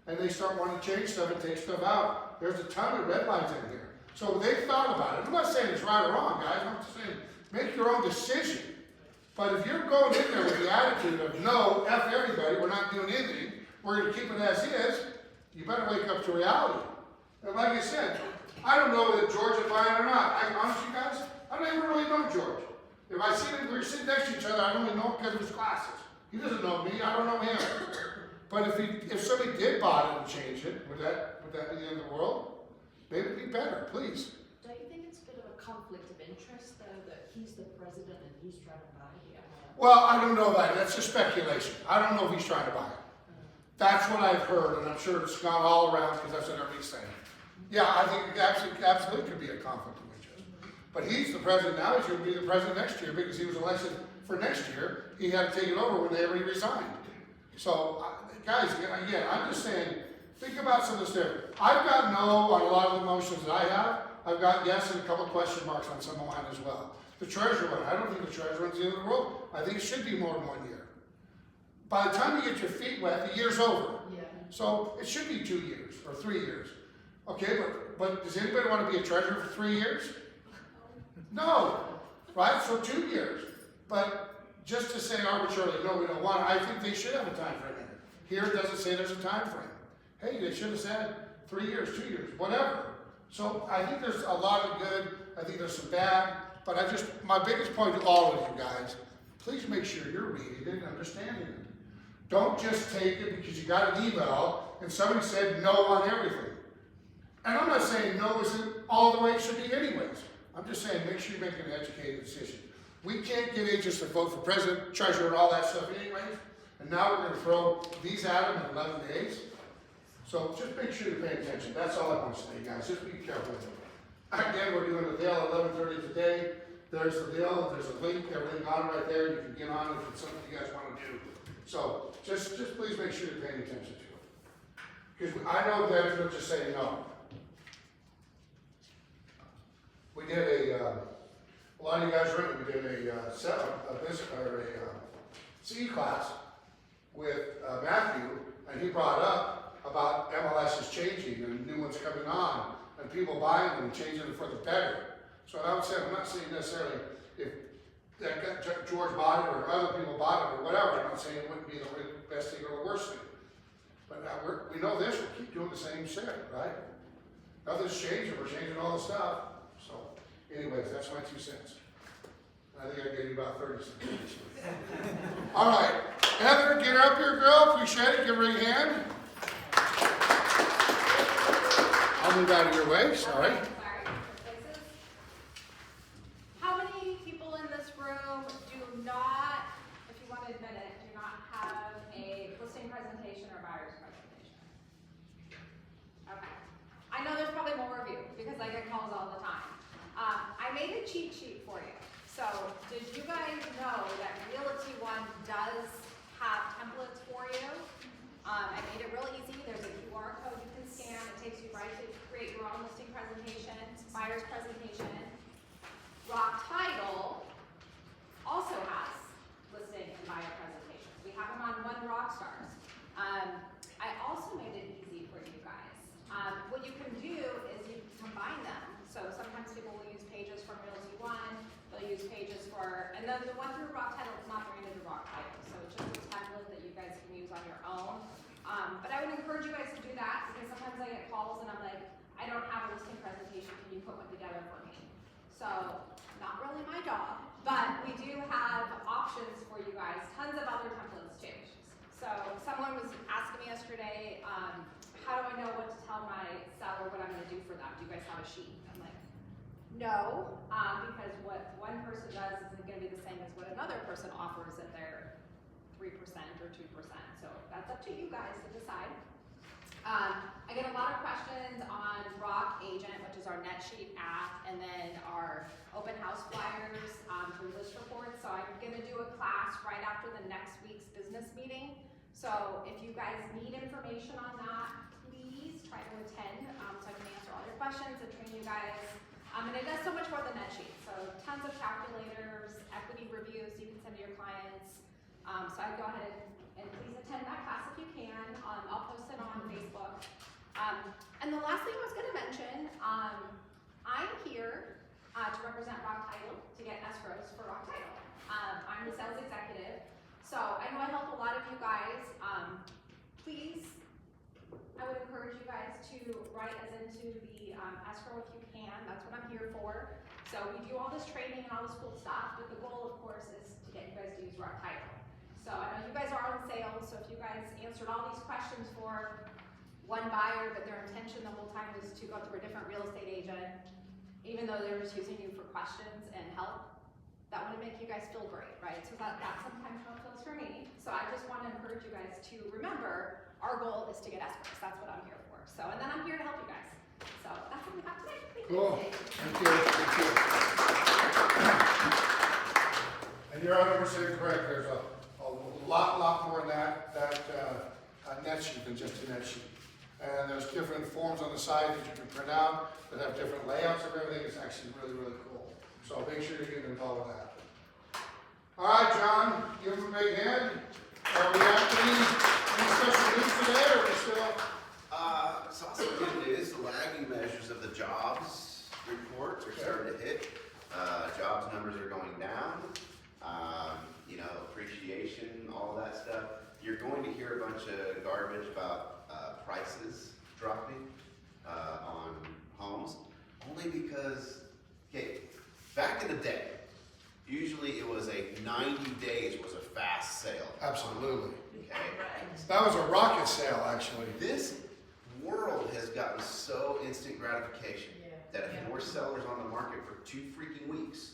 and they start wanting to change stuff and take stuff out. There's a ton of red lines in here. So they thought about it. I'm not saying it's right or wrong, guys. I'm just saying make your own decision. But if you're going in there with the attitude of no, F everybody, we're not doing anything, we're going to keep it as is, you better wake up to reality. And like I said, I don't know that George is buying or not. I honestly, you guys, I don't even really know George. If I see him, we're sitting next to each other, I only know him because of his glasses. He doesn't know me, I don't know him. But if somebody did buy it and change it, would that be the end of the world? Maybe it'd be better, please. Don't you think it's a bit of a conflict of interest, though, that he's the president and he's trying to buy it? Well, I don't know that. That's just speculation. I don't know if he's trying to buy it. That's what I've heard, and I'm sure it's gone all around because that's what everybody's saying. Yeah, I think it absolutely could be a conflict of interest. But he's the president now. He's going to be the president next year because he was elected for next year. He had to take it over when they already resigned. So, guys, again, I'm just saying, think about some of this stuff. I've got no on a lot of the motions that I have. I've got yes and a couple of question marks on some of mine as well. The treasurer one, I don't think the treasurer one's the end of the world. I think it should be more than 1 year. By the time you get your feet wet, the year's over. Yeah. So it should be 2 years or 3 years. Okay, but does anybody want to be a treasurer for 3 years? No, right? So 2 years. But just to say arbitrarily, no, we don't want it, I think they should have a time frame in it. Here it doesn't say there's a time frame. Hey, they should have said 3 years, 2 years, whatever. So I think there's a lot of good, I think there's some bad, but my biggest point to all of you guys, please make sure you're reading it and understanding it. Don't just take it because you got an email and somebody said no on everything. And I'm not saying no isn't all the way it should be anyways. I'm just saying make sure you make an educated decision. We can't get agents to vote for president, treasurer, and all that stuff anyways. And now we're going to throw these at them in 11 days. So just make sure you pay attention. That's all I want to say, guys. Just be careful with it. Again, we're doing the deal at 11:30 today. There's the deal. There's a link, everything on right there. You can get on if it's something you guys want to do. So just please make sure you're paying attention to it. Because I know that they'll just say no. We did a lot of you guys remember we did a CE class with Matthew, and he brought up about MLS is changing and new ones coming on, and people buying them and changing them for the better. So I would say, I'm not saying necessarily if George bought it or other people bought it or whatever, I'm not saying it wouldn't be the best thing or the worst thing. But we know this, we'll keep doing the same shit, right? Nothing's changing, we're changing all the stuff. So, anyways, that's my 2 cents. I think I gave you about 30 cents. All right, Heather, get her up here, girl. Appreciate it. Give her a hand. I'll move out of your way. Sorry. How many people in this room do not, if you want to admit it, do not have a listing presentation or buyer's presentation? Okay. I know there's probably more of you because I get calls all the time. I made a cheat sheet for you. So did you guys know that Realty One does have templates for you? I made it real easy. There's a QR code you can scan. It takes you right to create your own listing presentation, buyer's presentation. Rock Title also has listing and buyer presentations. We have them on One Rockstars. I also made it easy for you guys. What you can do is you can combine them. So sometimes people will use pages from Realty One, they'll use pages for, and then the one through Rock Title is not branded to Rock Title. So it's just a template that you guys can use on your own. But I would encourage you guys to do that because sometimes I get calls and I'm like, I don't have a listing presentation, can you put one together for me? So, not really my job, but we do have options for you guys, tons of other templates too. So, someone was asking me yesterday, how do I know what to tell my seller what I'm going to do for them? Do you guys have a sheet? I'm like, no, because what one person does isn't going to be the same as what another person offers at their 3% or 2%. So, that's up to you guys to decide. I get a lot of questions on Rock Agent, which is our NetSheet app, and then our open house flyers through list reports. So I'm going to do a class right after the next week's business meeting. So if you guys need information on that, please try to attend so I can answer all your questions and train you guys. And it does so much more than NetSheet. So tons of calculators, equity reviews you can send to your clients. So I'd go ahead and please attend that class if you can. I'll post it on Facebook. And the last thing I was gonna mention, I'm here to represent Rock Title, to get escrows for Rock Title. I'm the sales executive, so I know I help a lot of you guys. Please, I would encourage you guys to write us into the escrow if you can. That's what I'm here for. So we do all this training and all this cool stuff, but the goal, of course, is to get you guys to use Rock Title. So I know you guys are in sales, so if you guys answered all these questions for one buyer, but their intention the whole time was to go through a different real estate agent, even though they were just using you for questions and help, that wouldn't make you guys feel great, right? So that's sometimes how it feels for me. So I just want to encourage you guys to remember, our goal is to get escrows. That's what I'm here for. So, and then I'm here to help you guys. So that's what we got today. Thank you. Cool, thank you, thank you. And you're 100% correct, there's a lot more in that net sheet than just a net sheet. And there's different forms on the side that you can print out that have different layouts of everything. It's actually really, really cool. So make sure you're getting involved with that. All right, John, give him a big hand. Are we any special news today, or are we still? Saw some good news. The lagging measures of the jobs reports are starting to hit. Jobs numbers are going down. Appreciation, all that stuff. You're going to hear a bunch of garbage about prices dropping on homes, only because, okay, back in the day, usually it was 90 days was a fast sale. Absolutely. Okay. That was a rocket sale, actually. This world has gotten so instant gratification that if your seller's on the market for 2 freaking weeks,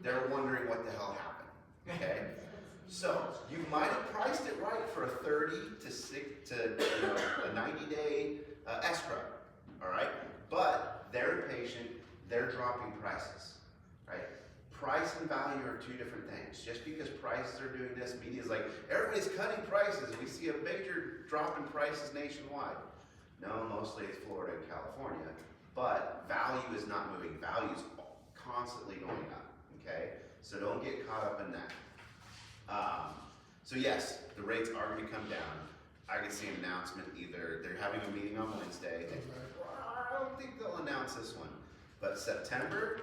they're wondering what the hell happened. Okay. So you might have priced it right for a 30 to a 90-day escrow, all right? But they're impatient, they're dropping prices, right? Price and value are 2 different things. Just because prices are doing this, media's like, everybody's cutting prices. We see a major drop in prices nationwide. No, mostly it's Florida and California, but value is not moving. Value's constantly going up, okay? So don't get caught up in that. So yes, the rates are going to come down. I can see an announcement, either they're having a meeting on Wednesday. I don't think they'll announce this one, but September,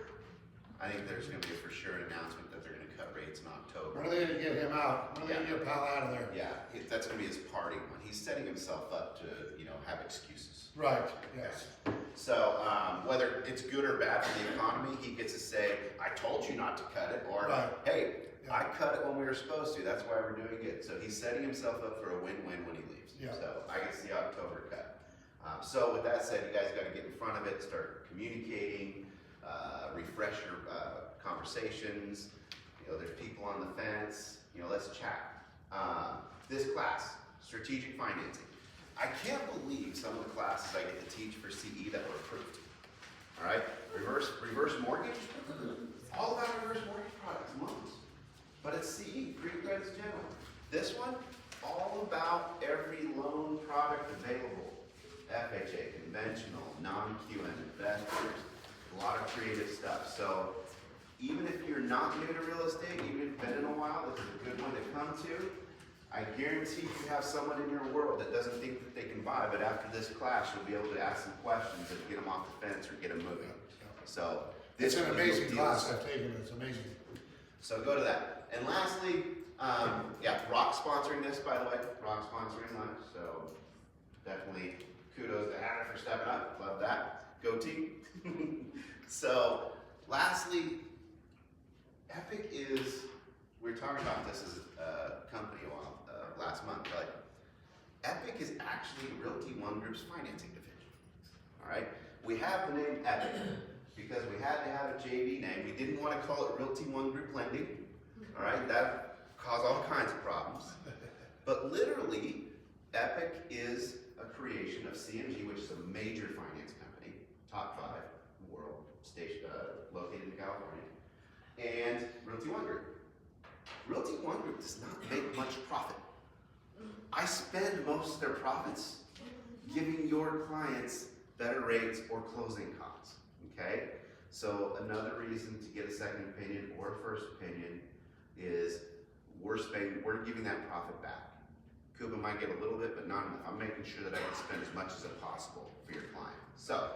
I think there's going to be a for sure announcement that they're going to cut rates in October. When are they going to get him out? When are they going to get Pal out of there? Yeah, that's going to be his party one. He's setting himself up to, have excuses. Right, yes. So whether it's good or bad for the economy, he gets to say, I told you not to cut it, or Right. hey, Yeah. I cut it when we were supposed to, that's why we're doing it. So he's setting himself up for a win-win when he leaves. Yeah. So I can see October cut. So with that said, you guys got to get in front of it, start communicating, refresh your conversations. There's people on the fence, let's chat. This class, strategic financing. I can't believe some of the classes I get to teach for CE that were approved. All right, reverse mortgage, all about reverse mortgage products, loans. But it's CE, pre-credits general. This one, all about every loan product available. FHA, conventional, non-QM, investors, a lot of creative stuff. So even if you're not new to real estate, even if you've been in a while, this is a good one to come to. I guarantee you have someone in your world that doesn't think that they can buy, but after this class, you'll be able to ask some questions and get them off the fence or get them moving. So It's an one of amazing those class. deals. I've taken it. It's amazing. So go to that. And lastly, Rock sponsoring this, by the way. Rock sponsoring lunch. So definitely kudos to Hannah for stepping up. Love that. Go team. So lastly, Epic is, we were talking about this as a company a while, last month, but Epic is actually Realty One Group's financing division. All right. We have the name Epic because we had to have a JV name. We didn't want to call it Realty One Group Lending. All right, that caused all kinds of problems. But literally, Epic is a creation of CMG, which is a major finance company, top 5 in the world, located in California, and Realty One Group. Realty One Group does not make much profit. I spend most of their profits giving your clients better rates or closing costs, okay? So another reason to get a second opinion or a first opinion is we're giving that profit back. Kuba might get a little bit, but not enough. I'm making sure that I can spend as much as possible for your client. So,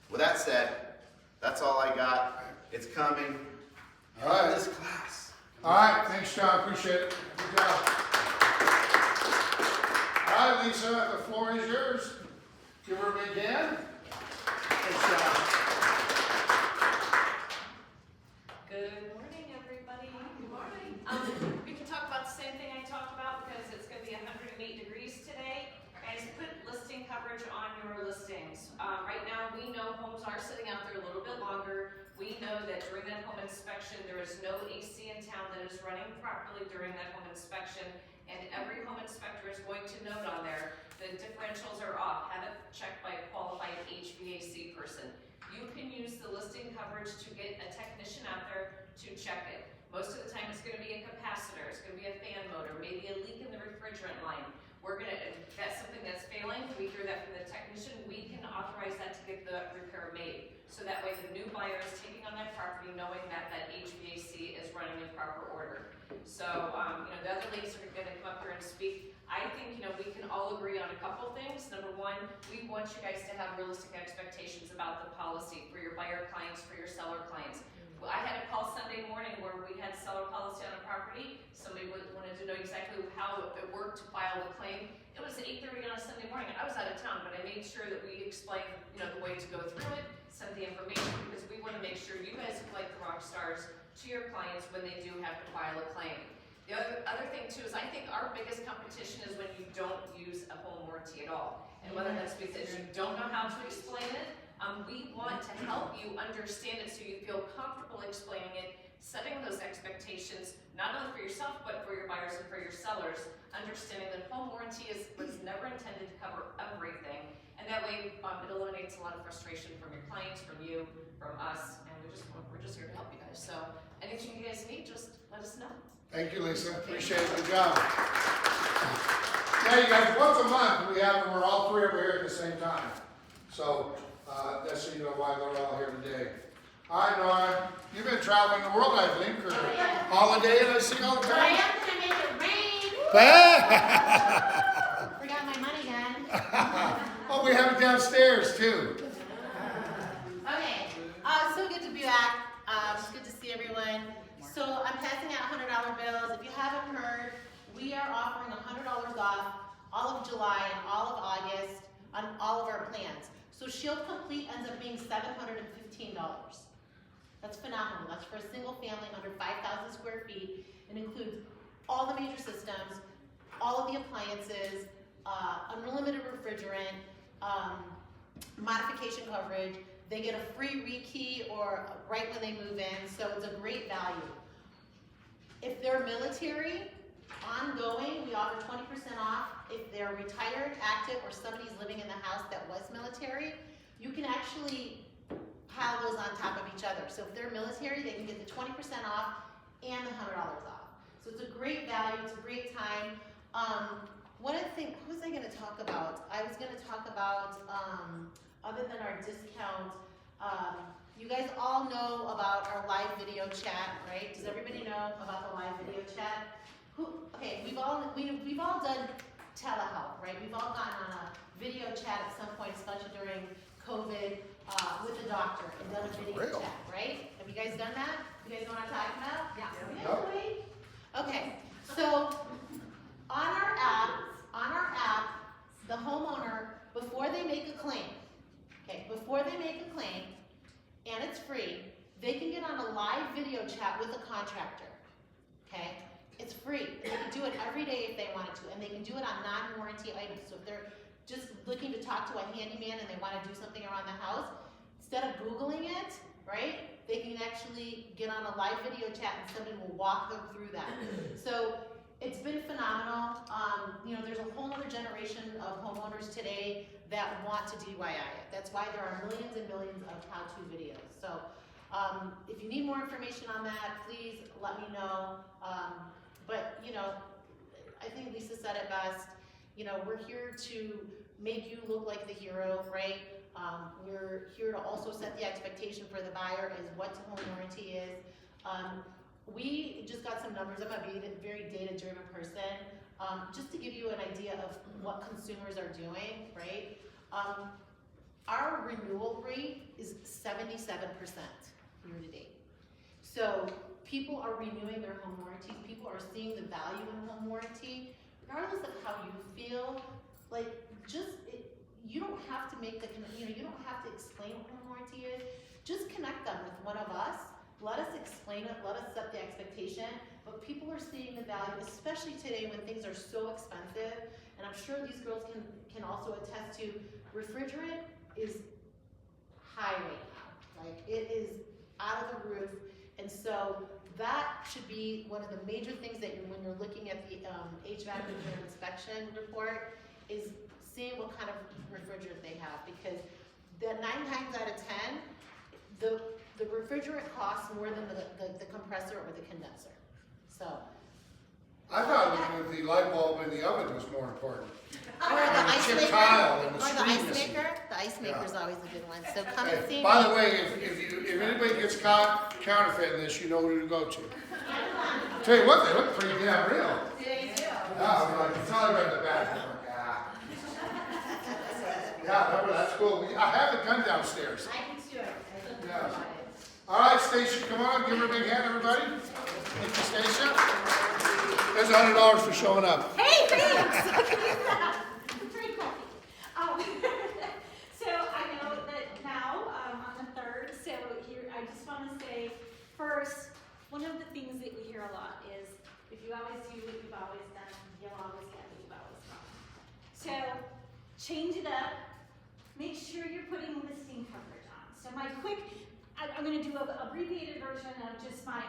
with that said, that's all I got. It's coming. All right. This class. All right, thanks, John, appreciate it. Good job. All right, Lisa, the floor is yours. Give her a big hand. Thanks, John. Good morning, everybody. Good morning. We can talk about the same thing I talked about because it's gonna be 108 degrees today. Guys, put listing coverage on your listings. Right now, we know homes are sitting out there a little bit longer. We know that during that home inspection, there is no AC in town that is running properly during that home inspection. And every home inspector is going to note on there, the differentials are off. Have it checked by a qualified HVAC person. You can use the listing coverage to get a technician out there to check it. Most of the time, it's gonna be a capacitor, it's gonna be a fan motor, maybe a leak in the refrigerant line. If that's something that's failing, we hear that from the technician, we can authorize that to get the repair made. So that way the new buyer is taking on that property knowing that that HVAC is running in proper order. So, the other ladies are gonna come up here and speak. I think, we can all agree on a couple things. Number one, we want you guys to have realistic expectations about the policy for your buyer clients, for your seller clients. I had a call Sunday morning where we had seller policy on a property. Somebody wanted to know exactly how it worked to file the claim. It was 8:30 on a Sunday morning. I was out of town, but I made sure that we explained, the way to go through it, sent the information, because we want to make sure you guys look like the rock stars to your clients when they do have to file a claim. The other thing too is I think our biggest competition is when you don't use a home warranty at all. And whether that's because you don't know how to explain it, we want to help you understand it so you feel comfortable explaining it, setting those expectations, not only for yourself, but for your buyers and for your sellers, understanding that home warranty was never intended to cover everything. And that way, it eliminates a lot of frustration from your clients, from you, from us, and we're just here to help you guys. So anything you guys need, just let us know. Thank you, Lisa, appreciate it, good job. Yeah, you guys, once a month, we're all three over here at the same time. So, that's so you know why they're all here today. All right, Nora, you've been traveling the world, I think, or holiday, and I see all the But I time. am gonna make it rain. Forgot my money gun. Oh, we have it downstairs too. Okay, so good to be back. It's good to see everyone. So I'm passing out $100 bills. If you haven't heard, we are offering $100 off all of July and all of August on all of our plans. So Shield Complete ends up being $715. That's phenomenal. That's for a single family under 5,000 square feet. It includes all the major systems, all of the appliances, unlimited refrigerant, modification coverage. They get a free rekey or right when they move in, so it's a great value. If they're military, ongoing, we offer 20% off. If they're retired, active, or somebody's living in the house that was military, you can actually pile those on top of each other. So if they're military, they can get the 20% off and the $100 off. So it's a great value, it's a great time. One of the things, what was I gonna talk about? I was gonna talk about, other than our discount, you guys all know about our live video chat, right? Does everybody know about the live video chat? Okay, we've all done telehealth, right? We've all gotten on a video chat at some point, especially during COVID, with the doctor and done a video chat, right? Have you guys done that? You guys know what I'm talking about? Yeah. Really? Okay, so on our app, the homeowner, before they make a claim, and it's free, they can get on a live video chat with a contractor, okay? It's free. They can do it every day if they wanted to, and they can do it on non-warranty items. So if they're just looking to talk to a handyman and they want to do something around the house, instead of Googling it, right, they can actually get on a live video chat and somebody will walk them through that. So it's been phenomenal. There's a whole other generation of homeowners today that want to DIY it. That's why there are millions and millions of how-to videos. So if you need more information on that, please let me know. But I think Lisa said it best. We're here to make you look like the hero, right? We're here to also set the expectation for the buyer is what the home warranty is. We just got some numbers. I'm a very data-driven person. Just to give you an idea of what consumers are doing, right? Our renewal rate is 77% year to date. So people are renewing their home warranties, people are seeing the value in home warranty, regardless of how you feel, like, you don't have to make you don't have to explain what home warranty is, just connect them with one of us, let us explain it, let us set the expectation, but people are seeing the value, especially today when things are so expensive, and I'm sure these girls can also attest to, refrigerant is high right now, like, it is out of the roof, and so that should be one of the major things that when you're looking at the HVAC repair inspection report, is seeing what kind of refrigerant they have, because the 9 times out of 10, the refrigerant costs more than the compressor or the condenser. So. I thought the light bulb in the oven was more important. Or the And the ice chip maker. tile and the Or the screen ice missing. maker. The ice maker is always a good one. So come and see Hey, me. by the way, if anybody gets caught counterfeiting this, you know who to go to. Tell you what, they look pretty damn real. They do. Yeah, I'm like, it's all right in the back. I'm like, yeah, that's cool. I have a gun downstairs. I can do it. Yeah. All right, Stacia, come on, give her a big hand, everybody. Thank you, Stacia. There's $100 for showing up. Hey, thanks! I can use that. Very cool. So I know that now, on the 3rd, so here, I just want to say, first, one of the things that we hear a lot is, if you always do what you've always done, you'll always get what you've always done. So, change it up. Make sure you're putting listing coverage on. So my quick, I'm going to do an abbreviated version of just my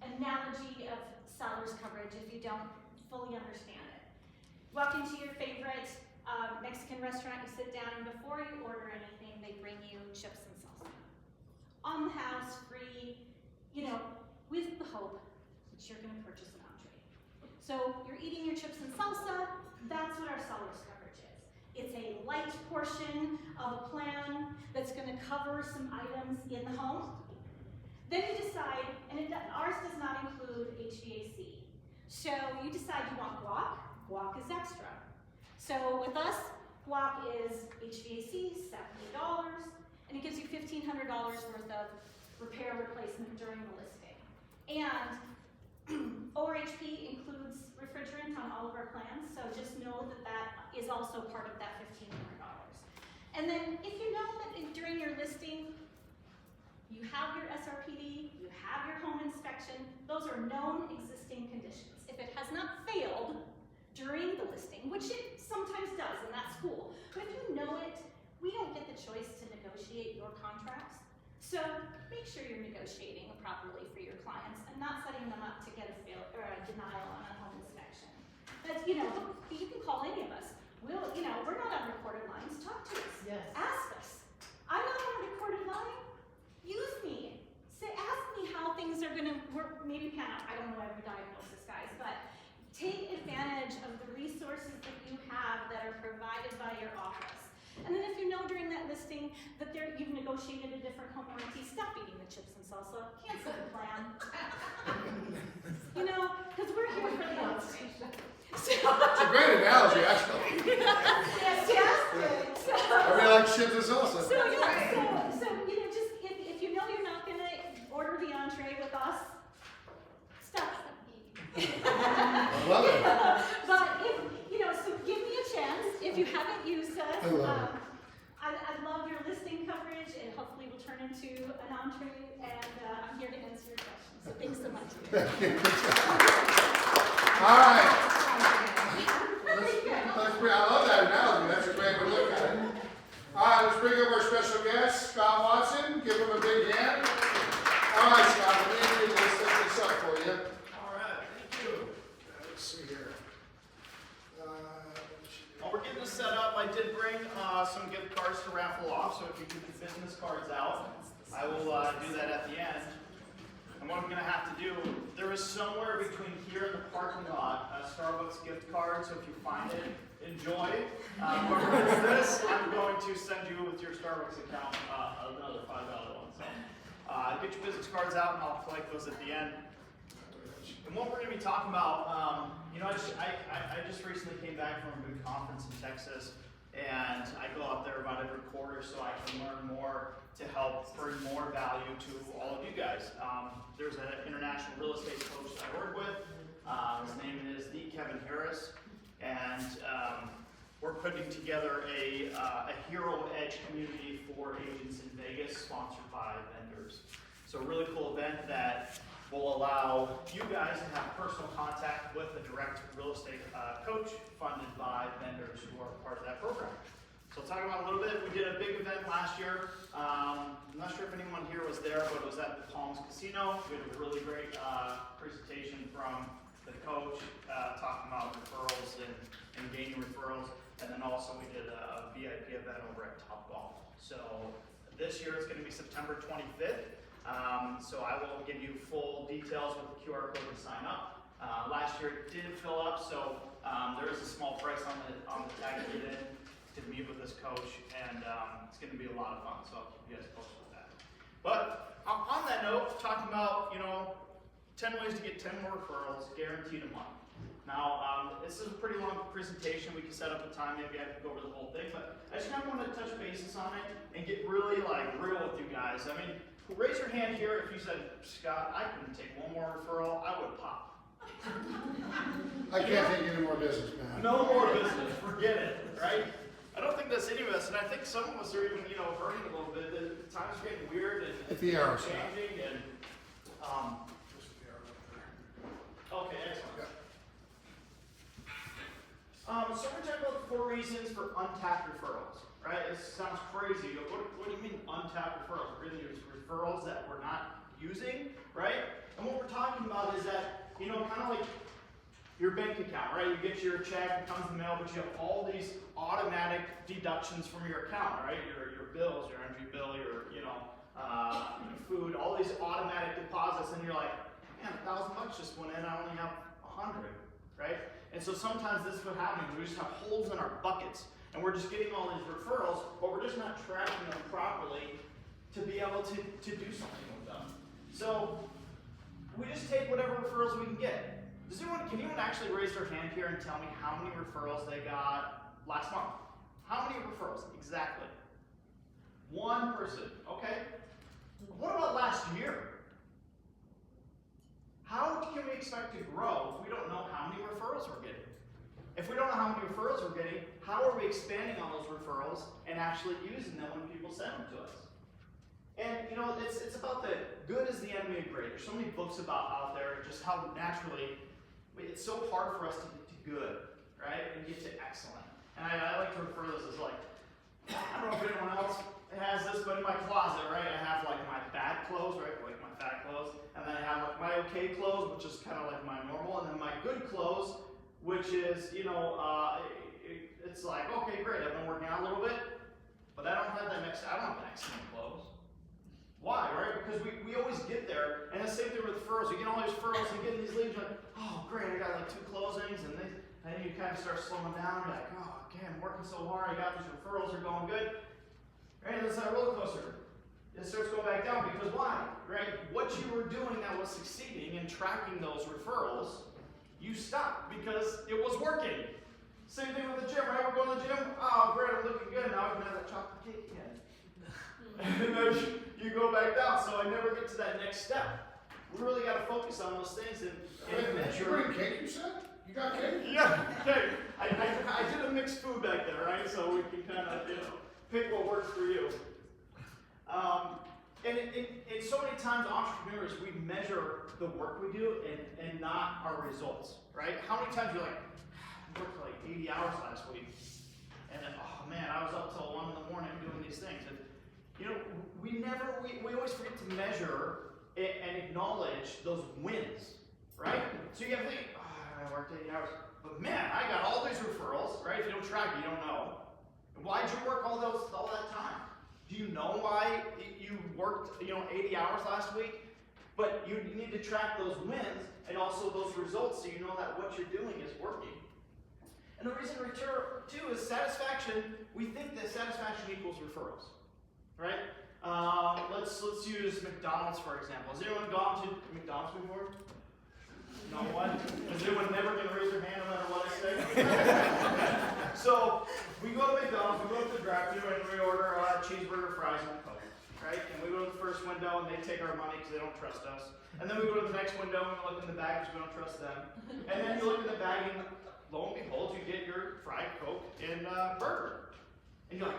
analogy of seller's coverage if you don't fully understand it. Walk into your favorite Mexican restaurant, you sit down, and before you order anything, they bring you chips and salsa. On the house, free, with the hope that you're going to purchase an entree. So you're eating your chips and salsa, that's what our seller's coverage is. It's a light portion of a plan that's going to cover some items in the home. Then you decide, and ours does not include HVAC. So you decide you want guac. Guac is extra. So with us, guac is HVAC, $70, and it gives you $1,500 worth of repair replacement during the listing. And ORHP includes refrigerant on all of our plans, so just know that that is also part of that $1,500. And then if you know that during your listing, you have your SRPD, you have your home inspection, those are known existing conditions. If it has not failed during the listing, which it sometimes does, and that's cool, but if you know it, we don't get the choice to negotiate your contracts. So make sure you're negotiating properly for your clients and not setting them up to get a denial on a home inspection. But you can call any of us. We're not on recorded lines. Talk to us. Yes. Ask us. I'm not on a recorded line. Use me. Ask me how things are gonna work, maybe pan out. I don't know every diagnosis, guys, but take advantage of the resources that you have that are provided by your office. And then if you know during that listing that you've negotiated a different home warranty, stop eating the chips and salsa, cancel the plan. Because we're here for the information. It's a great analogy, actually. Fantastic. I really like chips and salsa. So just if you know you're not gonna order the entree with us, stop eating. I love it. But so give me a chance. If you haven't used us, I love it. I love your listing coverage, and hopefully will turn into an entree. And I'm here to answer your questions. So thanks so much. All right. I love that analogy. That's a great way to look at it. All right, let's bring up our special guest, Scott Watson. Give him a big hand. All right, Scott, let me set this up for you. All right, thank you. Let's see here. While we're getting this set up, I did bring some gift cards to raffle off, so if you keep the business cards out, I will do that at the end. And what I'm going to have to do, there is somewhere between here and the parking lot a Starbucks gift card, so if you find it, enjoy. Whoever wins this, I'm going to send you with your Starbucks account another $5 one. So get your business cards out and I'll collect those at the end. And what we're going to be talking about, You know, I just recently came back from a big conference in Texas, and I go out there about every quarter so I can learn more to help bring more value to all of you guys. There's an international real estate coach that I work with. His name is the Kevin Harris, and we're putting together a Hero Edge community for agents in Vegas, sponsored by vendors. So a really cool event that will allow you guys to have personal contact with a direct real estate coach funded by vendors who are part of that program. So talk about a little bit, we did a big event last year. I'm not sure if anyone here was there, but it was at the Palms Casino. We had a really great presentation from the coach talking about referrals and gaining referrals. And then also we did a VIP event over at Top Golf. So this year it's going to be September 25th. So I will give you full details with the QR code to sign up. Last year it did fill up, so there is a small price on the tag to get in to meet with this coach, and it's going to be a lot of fun. So I'll keep you guys posted with that. But on that note, talking about 10 ways to get 10 more referrals guaranteed a month. Now this is a pretty long presentation. We can set up a time, maybe I can go over the whole thing, but I just kind of want to touch bases on it and get really real with you guys. I mean, raise your hand here if you said, Scott, I couldn't take one more referral, I would pop. I can't take any more business, man. No more business, forget it, right? I don't think that's any of us, and I think some of us are even, hurting a little bit. The times are getting weird and The arrows. changing, and okay, excellent. So we're talking about the 4 reasons for untapped referrals, right? It sounds crazy. What do you mean untapped referrals? Really, it's referrals that we're not using, right? And what we're talking about is that, kind of like your bank account, right? You get your check, it comes in the mail, but you have all these automatic deductions from your account, right? Your bills, your energy bill, your food, all these automatic deposits, and you're like, man, $1,000 just went in, I only have 100, right? And so sometimes this is what happens. We just have holes in our buckets, and we're just getting all these referrals, but we're just not tracking them properly to be able to do something with them. So we just take whatever referrals we can get. Can anyone actually raise their hand here and tell me how many referrals they got last month? How many referrals exactly? 1 person, okay? What about last year? How can we expect to grow if we don't know how many referrals we're getting? If we don't know how many referrals we're getting, how are we expanding on those referrals and actually using them when people send them to us? And it's about the good is the enemy of great. There's so many books out there, just how naturally it's so hard for us to get to good, right? And get to excellent. And I like to refer to this as I don't know if anyone else has this, but in my closet, right, I have my bad clothes, right, like my fat clothes, and then I have my okay clothes, which is kind of like my normal, and then my good clothes, which is, it's like, okay, great, I've been working out a little bit, but I don't have excellent clothes. Why, right? Because we always get there, and the same thing with referrals. You get all these referrals, you get these leads, you're like, oh, great, I got 2 closings, and then you kind of start slowing down, you're like, oh, okay, I'm working so hard, I got these referrals, are going good. Right, and it's that roller coaster. It starts going back down, because why? Right? What you were doing that was succeeding and tracking those referrals, you stopped because it was working. Same thing with the gym, right? We're going to the gym, oh, great, I'm looking good, now I can have that chocolate cake again. And then you go back down, so I never get to that next step. We really got to focus on those things and Did you bring cake, you said? You got cake? Yeah, cake. I did a mixed food back there, right? So we can kind of, pick what works for you. And so many times, entrepreneurs, we measure the work we do and not our results, right? How many times you're like, I worked 80 hours last week, and then, oh man, I was up till 1 in the morning doing these things. And we always forget to measure and acknowledge those wins, right? So you got to think, oh, I worked 80 hours, but man, I got all these referrals, right? If you don't track it, you don't know. Why'd you work all that time? Do you know why you worked 80 hours last week? But you need to track those wins and also those results so you know that what you're doing is working. And the reason too is satisfaction. We think that satisfaction equals referrals, right? Let's use McDonald's for example. Has anyone gone to McDonald's before? No one? Is anyone never gonna raise their hand no matter what I say? So, we go to McDonald's, we go to the drive-thru and we order a cheeseburger, fries, and a Coke, right? And we go to the first window and they take our money because they don't trust us. And then we go to the next window and we look in the bag because we don't trust them. And then you look in the bag and lo and behold, you get your fried Coke and burger. And you're like,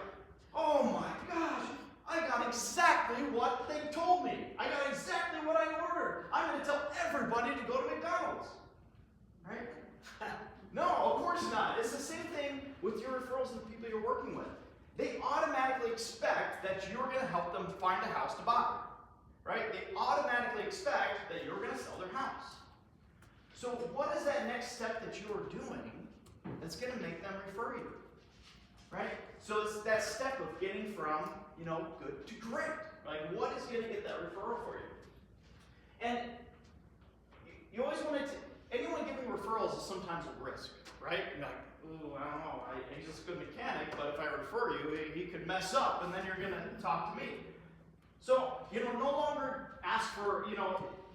oh my gosh, I got exactly what they told me. I got exactly what I ordered. I'm going to tell everybody to go to McDonald's. Right? No, of course not. It's the same thing with your referrals and the people you're working with. They automatically expect that you're going to help them find a house to buy. Right? They automatically expect that you're going to sell their house. So what is that next step that you are doing that's going to make them refer you? Right? So it's that step of getting from, good to great. Like, what is going to get that referral for you? And you always want to, anyone giving referrals is sometimes a risk, right? You're like, ooh, I don't know, he's just a good mechanic, but if I refer you, he could mess up, and then you're going to talk to me. So, no longer ask for,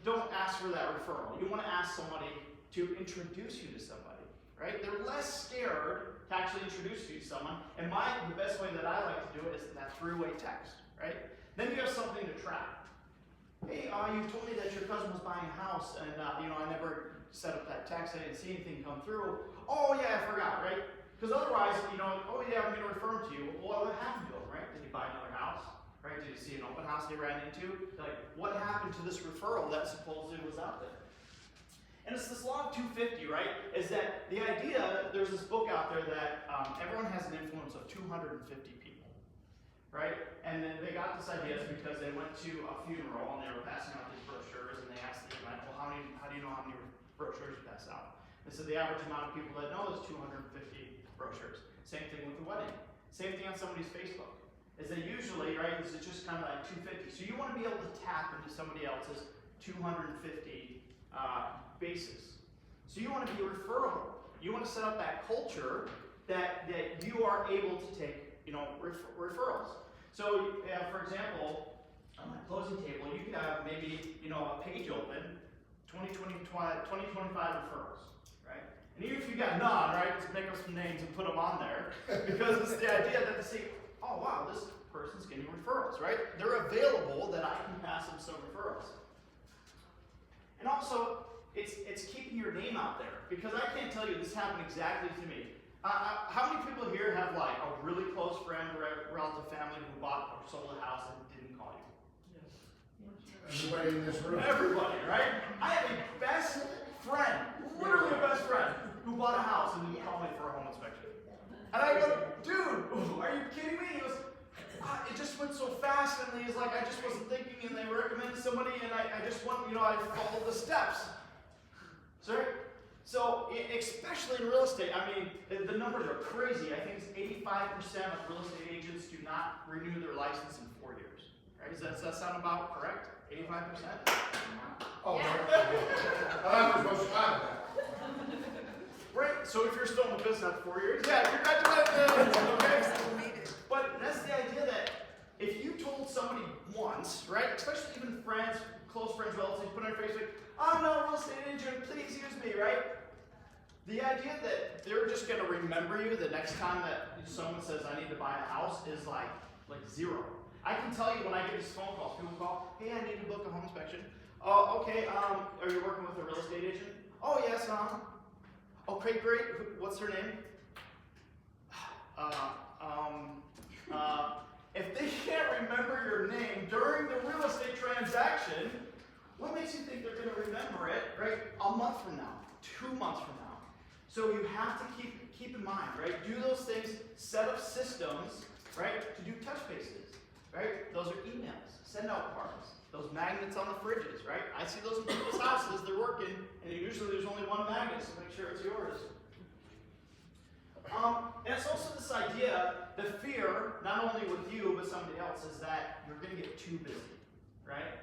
don't ask for that referral. You want to ask somebody to introduce you to somebody, right? They're less scared to actually introduce you to someone. And the best way that I like to do it is that three-way text, right? Then you have something to track. Hey, you told me that your cousin was buying a house, and I never set up that text. I didn't see anything come through. Oh yeah, I forgot, right? Because otherwise, oh yeah, I'm going to refer him to you. Well, what happened to him, right? Did he buy another house? Right? Did you see an open house they ran into? Like, what happened to this referral that supposedly was out there? And it's this law of 250, right? Is that the idea, there's this book out there that everyone has an influence of 250 people, right? And then they got this idea because they went to a funeral and they were passing out these brochures and they asked the event, well, how do you know how many brochures you pass out? They said the average amount of people that know is 250 brochures. Same thing with the wedding. Same thing on somebody's Facebook. Is that usually, right, this is just kind of like 250. So you want to be able to tap into somebody else's 250 bases. So you want to be a referral. You want to set up that culture that you are able to take, referrals. So, for example, on my closing table, you could have maybe, a page open, 2025 referrals, right? And even if you got none, right, just make up some names and put them on there, because it's the idea that they say, oh wow, this person's getting referrals, right? They're available that I can pass them some referrals. And also, it's keeping your name out there, because I can't tell you, this happened exactly to me. How many people here have like a really close friend or relative family who bought or sold a house and didn't call you? Everybody in this room. Everybody, right? I have a best friend, literally a best friend, who bought a house and didn't call me for a home inspection. And I go, dude, are you kidding me? He goes, it just went so fast, and he's like, I just wasn't thinking, and they recommended somebody, and I just want, I followed the steps. So, especially in real estate, I mean, the numbers are crazy. I think it's 85% of real estate agents do not renew their license in 4 years. Right? Does that sound about correct? 85%? Oh, Yeah. I was supposed to have that. Right, so if you're still in the business after 4 years, yeah, congratulations, okay? But that's the idea that if you told somebody once, right, especially even friends, close friends, relatives, put on your Facebook, I'm not a real estate agent, please use me, right? The idea that they're just going to remember you the next time that someone says, I need to buy a house is like zero. I can tell you when I get these phone calls, people call, hey, I need to book a home inspection. Oh, okay, are you working with a real estate agent? Oh, yes, okay, great. What's her name? If they can't remember your name during the real estate transaction, what makes you think they're going to remember it, right, a month from now, 2 months from now? So you have to keep in mind, right, do those things, set up systems, right, to do touch bases, right? Those are emails, send out cards, those magnets on the fridges, right? I see those in people's houses, they're working, and usually there's only one magnet, so make sure it's yours. And it's also this idea, the fear, not only with you, but somebody else, is that you're going to get too busy, right?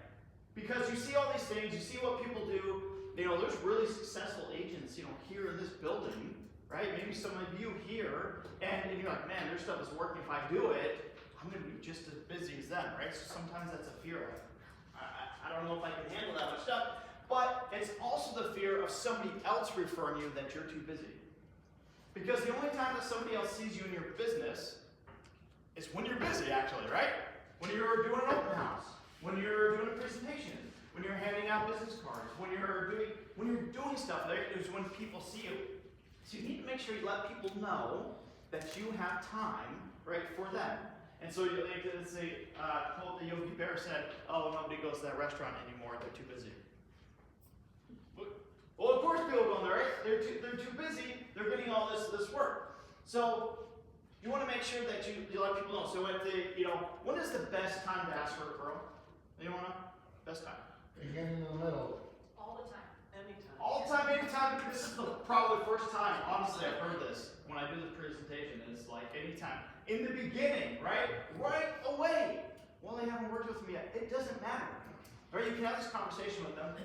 Because you see all these things, you see what people do, there's really successful agents, here in this building, right? Maybe some of you here, and you're like, man, their stuff is working. If I do it, I'm going to be just as busy as them, right? So sometimes that's a fear. I don't know if I can handle that much stuff. but it's also the fear of somebody else referring you that you're too busy. Because the only time that somebody else sees you in your business is when you're busy, actually, right? When you're doing an open house, when you're doing a presentation, when you're handing out business cards, when you're doing stuff, that is when people see you. So you need to make sure you let people know that you have time, right, for them. And so it's a quote that Yogi Bear said, "Oh, nobody goes to that restaurant anymore, they're too busy." Well, of course people go in there, right? They're too busy, they're getting all this work. So you want to make sure that you let people know. So when is the best time to ask for a referral? Anyone know? Best time? Beginning in the middle. All the time. Anytime. All the time, anytime. This is probably the first time, honestly, I've heard this when I do this presentation. It's like anytime. In the beginning, right? Right away. Well, they haven't worked with me yet. It doesn't matter. Right? You can have this conversation with them.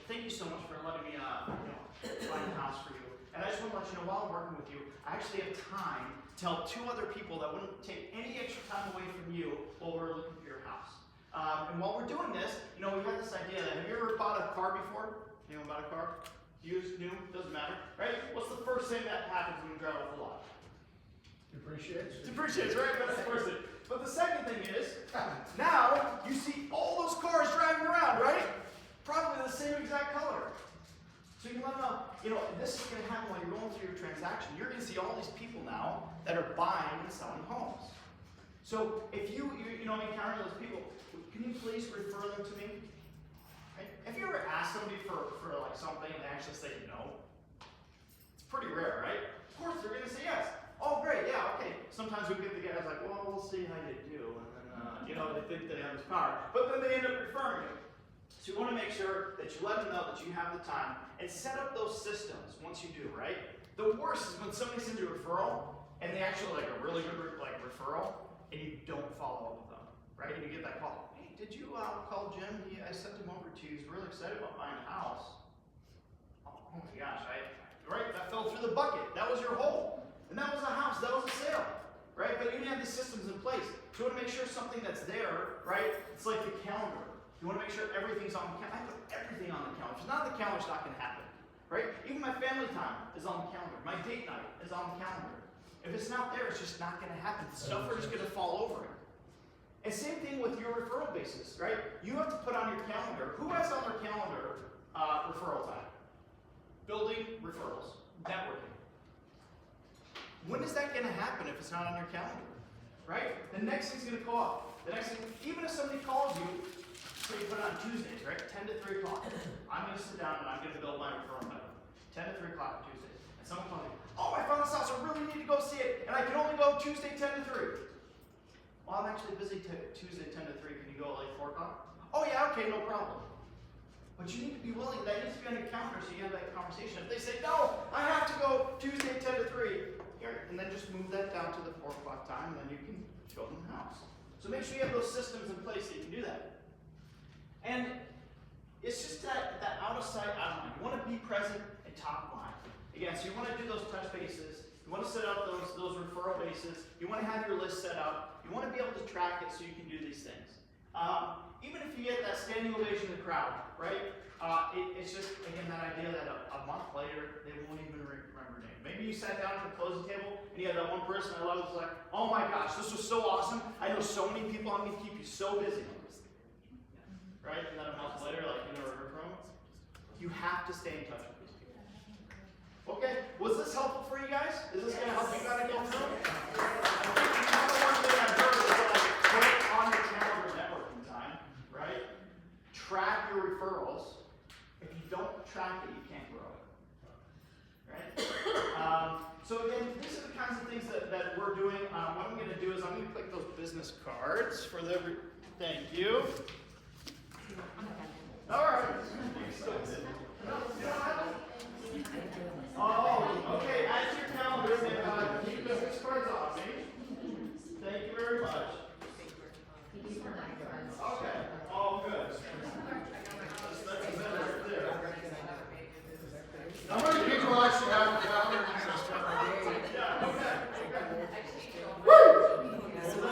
Thank you so much for letting me, find a house for you. And I just want to let you know, while I'm working with you, I actually have time to help 2 other people that wouldn't take any extra time away from you while we're looking for your house. And while we're doing this, we have this idea that, have you ever bought a car before? Anyone bought a car? Used, new, doesn't matter, right? What's the first thing that happens when you drive off the lot? Depreciates. Depreciates, right? That's the first thing. But the second thing is, now you see all those cars driving around, right? Probably the same exact color. So you can let them know, this is going to happen while you're going through your transaction. You're going to see all these people now that are buying and selling homes. So if you encounter those people, can you please refer them to me? Right? Have you ever asked somebody for like something and they actually say no? It's pretty rare, right? Of course they're going to say yes. Oh, great, yeah, okay. Sometimes we get the guys like, well, we'll see how you do, and then they think they have this power, but then they end up referring you. So you want to make sure that you let them know that you have the time and set up those systems once you do, right? The worst is when somebody sends you a referral and they actually like a really good referral and you don't follow up with them, right? And you get that call, hey, did you call Jim? I sent him over to you. He's really excited about buying a house. Oh my gosh, right? That fell through the bucket. That was your hole. And that was a house, that was a sale, right? But you didn't have these systems in place. So you want to make sure something that's there, right? It's like the calendar. You want to make sure everything's on the calendar. I put everything on the calendar. If it's not on the calendar, it's not going to happen, right? Even my family time is on the calendar. My date night is on the calendar. If it's not there, it's just not going to happen. Stuff are just going to fall over it. And same thing with your referral basis, right? You have to put on your calendar. Who has on their calendar referral time? Building referrals, networking. When is that going to happen if it's not on your calendar, right? The next thing's going to go up. The next thing, even if somebody calls you, so you put it on Tuesdays, right? 10 to 3 o'clock. I'm going to sit down and I'm going to build my referral network. 10 to 3 o'clock on Tuesdays. And someone calls me, oh, I found this house, I really need to go see it, and I can only go Tuesday 10 to 3. Well, I'm actually busy Tuesday 10 to 3. Can you go at like 4 o'clock? Oh yeah, okay, no problem. But you need to be willing, that needs to be on your calendar so you have that conversation. If they say, no, I have to go Tuesday 10 to 3, here, and then just move that down to the 4 o'clock time, and then you can show them the house. So make sure you have those systems in place so you can do that. And it's just that out of sight, out of mind. You want to be present and top of mind. Again, so you want to do those touch bases. You want to set up those referral bases. You want to have your list set up. You want to be able to track it so you can do these things. Even if you get that standing ovation in the crowd, right? It's just, again, that idea that a month later, they won't even remember your name. Maybe you sat down at the closing table, and you had that one person I love who's like, oh my gosh, this was so awesome. I know so many people, I'm going to keep you so busy. Right? And then a month later, like, you never heard from them. You have to stay in touch with these people. Okay, was this helpful for you guys? Is this going to help you guys go through? I think another one thing I've heard is like, put it on your calendar networking time, right? Track your referrals. If you don't track it, you can't grow it. Right? So again, these are the kinds of things that we're doing. What I'm going to do is I'm going to click those business cards for the. Thank you. All right. Oh, okay. Add to your calendar and keep business cards on me. Thank you very much. Okay. All good. That's a bit right there. How many people actually have a calendar? Yeah, okay.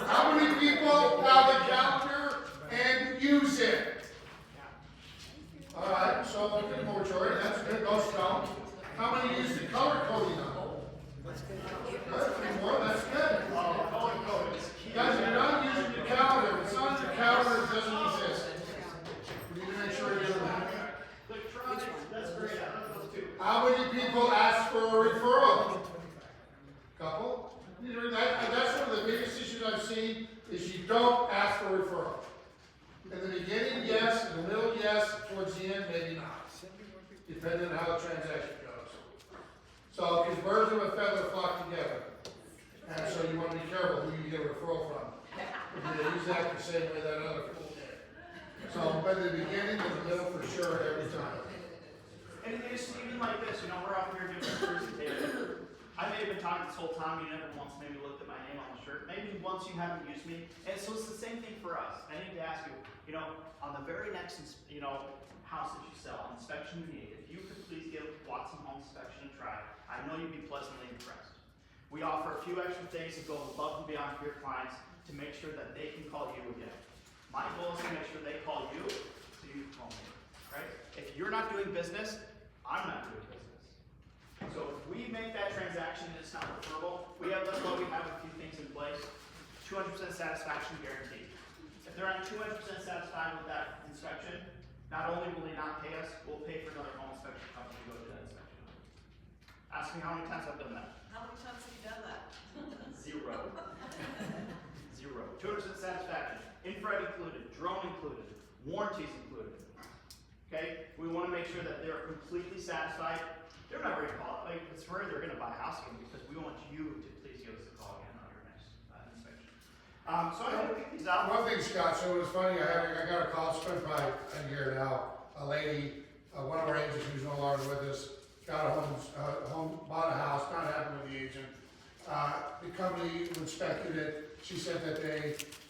How many people have a calendar and use it? Alright, so I've seen is you don't ask for referral. In the beginning, yes, in the middle, yes, towards the end, maybe not. Depending on how the transaction goes. So, because birds of a feather flock together. And so you want to be careful who you get a referral from. Because they use that the same way that other fool did. So, but in the beginning, in the middle, for sure, every time. And it's even like this, you know, we're out here doing a presentation. I may have been talking this whole time, you never once maybe looked at my name on the shirt. Maybe once you haven't used me. And so it's the same thing for us. I need to ask you, you know, on the very next, you know, house that you sell, inspection you need, if you could please give Watson Home Inspection a try, I know you'd be pleasantly impressed. We offer a few extra things that go above and beyond for your clients to make sure that they can call you again. My goal is to make sure they call you, so you call me, right? If you're not doing business, I'm not doing business. So if we make that transaction and it's not referable, that's why we have a few things in place. 200% satisfaction guarantee. If they're not 200% satisfied with that inspection, not only will they not pay us, we'll pay for another home inspection company to go do that inspection. Ask me how many times I've done that. How many times have you done that? 0. 0. 200% satisfaction. Infrared included, drone included, warranties included. Okay? We want to make sure that they're completely satisfied. They're not going to call it. Like, it's rare they're going to buy a house again because we want you to please give us a call again on your next inspection. So I'm going to pick these out. One thing, Scott, so it was funny, I got a call, it's been probably a year now, a lady, one of our agents who's no longer with us, got a home, bought a house, not happy with the agent. The company who inspected it, she said that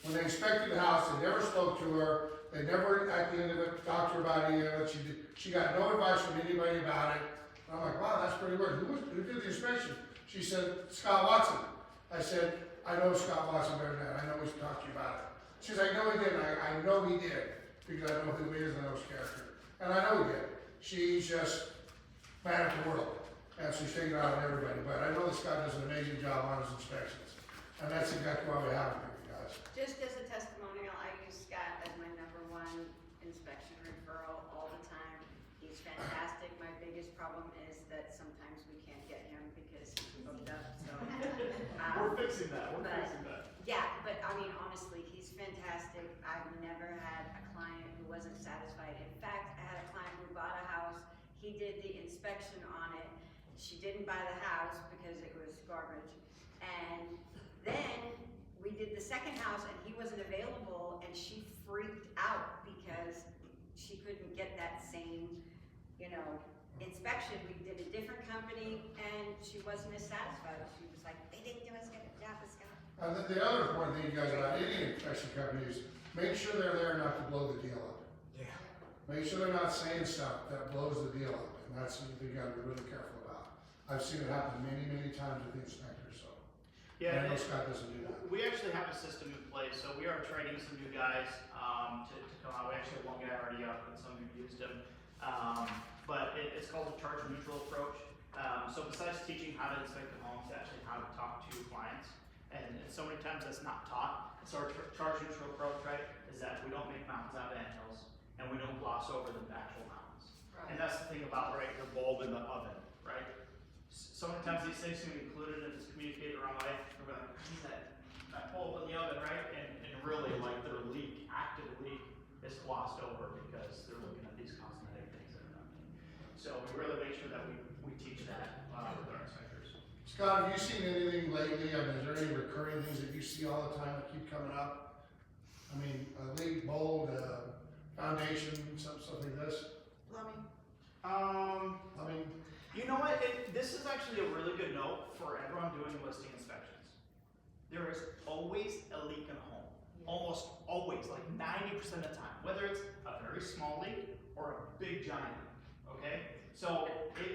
when they inspected the house, they never spoke to her, they never, at the end of it, talked to her about any of it, she got no advice from anybody about it. And I'm like, wow, that's pretty weird, who did the inspection? She said, Scott Watson. I said, I know Scott Watson better than that. I know he's talked to you about it. She's like, no, he didn't. I know he did because I know who he is and I know his character. And I know he did. She's just mad at the world. And she's taking it out on everybody. But I know this guy does an amazing job on his inspections. And that's exactly why we have him here, guys. Just as a testimonial, I use Scott as my #1 inspection referral all the time. He's fantastic. My biggest problem is that sometimes we can't get him because he's booked up, so. We're fixing that. We're fixing that. Yeah, but I mean, honestly, he's fantastic. I've never had a client who wasn't satisfied. In fact, I had a client who bought a house. He did the inspection on it. She didn't buy the house because it was garbage. And then we did the second house and he wasn't available and she freaked out because she couldn't get that same, inspection. We did a different company and she wasn't as satisfied. She was like, they didn't do as good a job as Scott. The other important thing you guys about any inspection company is make sure they're there not to blow the deal up. Yeah. Make sure they're not saying stuff that blows the deal up, and that's something you gotta be really careful about. I've seen it happen many, many times with the inspectors, so. Yeah. I know Scott doesn't do that. We actually have a system in place, so we are training some new guys to come out. We actually have one guy already up, and some of you used him. But it's called a charge neutral approach. So besides teaching how to inspect the homes, actually how to talk to clients, and so many times that's not taught. So our charge neutral approach, right, is that we don't make mountains out of antehills, and we don't gloss over the actual mountains. Right. And that's the thing about, right, the bulb in the oven, right? So many times these things can be included if it's communicated the wrong way. We're like, that bulb in the oven, right? And really, like, their leak, active leak, is glossed over because they're looking at these cosmetic things that are not needed. So we really make sure that we teach that with our inspectors. Scott, have you seen anything lately? I mean, is there any recurring things that you see all the time that keep coming up? I mean, a leak, mold, foundation, stuff like this? Plumbing. I mean, You know what? This is actually a really good note for everyone doing listing inspections. There is always a leak in a home. Almost always, like 90% of the time. Whether it's a very small leak or a big giant leak, okay? So, 90%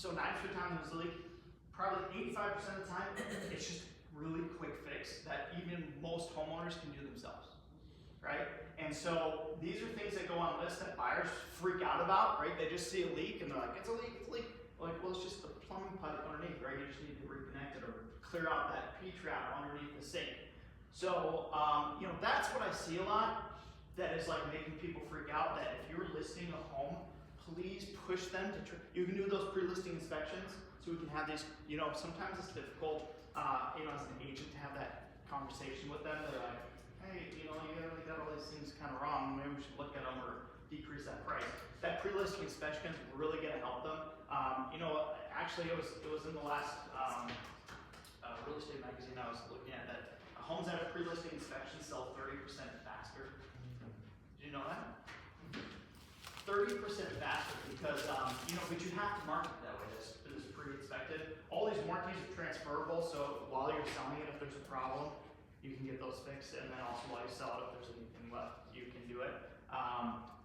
of the time there's a leak. Probably 85% of the time, it's just really quick fix that even most homeowners can do themselves, right? And so these are things that go on lists that buyers freak out about, right? They just see a leak and they're like, it's a leak, it's a leak. Like, well, it's just the plumbing pipe underneath, right? You just need to reconnect it or clear out that P-trap underneath the sink. So, that's what I see a lot that is like making people freak out, that if you're listing a home, please push them to, you can do those pre-listing inspections so we can have these, sometimes it's difficult as an agent to have that conversation with them. They're like, hey, you got all these things kind of wrong. Maybe we should look at them or decrease that price. That pre-listing inspection is really going to help them. Actually, it was in the last real estate magazine I was looking at that homes that have pre-listing inspection sell 30% faster. Did you know that? 30% faster because, but you have to market it that way, this pre-inspected. All these warranties are transferable, so while you're selling it, if there's a problem, you can get those fixed, and then also while you sell it, if there's anything left, you can do it.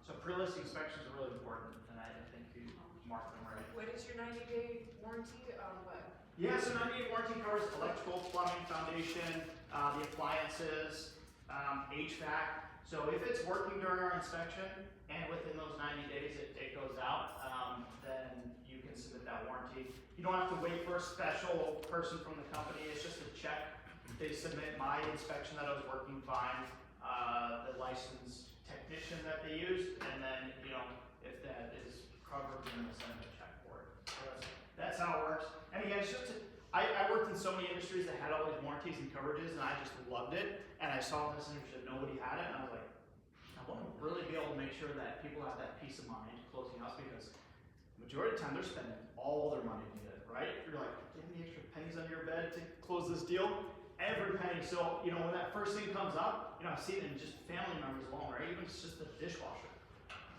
So pre-listing inspections are really important, and I think you mark them right. What is your 90-day warranty on what? Yeah, so 90-day warranty covers electrical, plumbing, foundation, the appliances, HVAC. So if it's working during our inspection and within those 90 days it goes out, then you can submit that warranty. You don't have to wait for a special person from the company. It's just a check. They submit my inspection that I was working fine, the licensed technician that they used, and then if that is covered, then they'll send a check for it. So that's how it works. And again, it's just I worked in so many industries that had all these warranties and coverages, and I just loved it. And I saw this industry that nobody had it, and I was like, I want to really be able to make sure that people have that peace of mind closing house, because the majority of the time they're spending all their money to get it, right? You're like, give me extra pennies under your bed to close this deal. Every penny. So, when that first thing comes up, I've seen it in just family members alone, right? Even just the dishwasher.